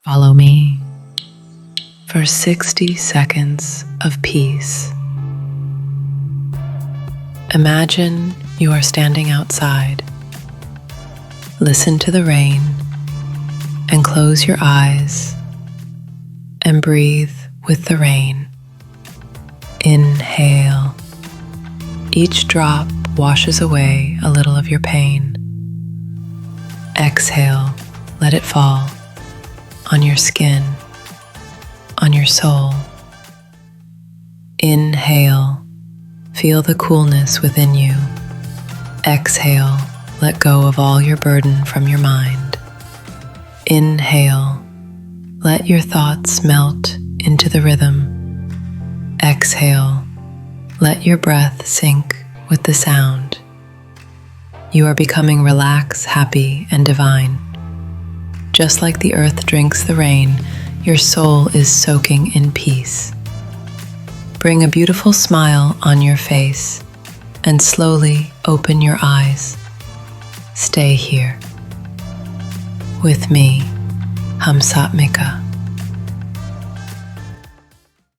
Follow me for 60 seconds of peace. Imagine you are standing outside. Listen to the rain and close your eyes and breathe with the rain. Inhale. Each drop washes away a little of your pain. Exhale. Let it fall on your skin, on your soul. Inhale. Feel the coolness within you. Exhale. Let go of all your burden from your mind. Inhale. Let your thoughts melt into the rhythm. Exhale. Let your breath sink with the sound. You are becoming relaxed, happy, and divine. Just like the earth drinks the rain, your soul is soaking in peace. Bring a beautiful smile on your face and slowly open your eyes. Stay here with me, Hamsatmika.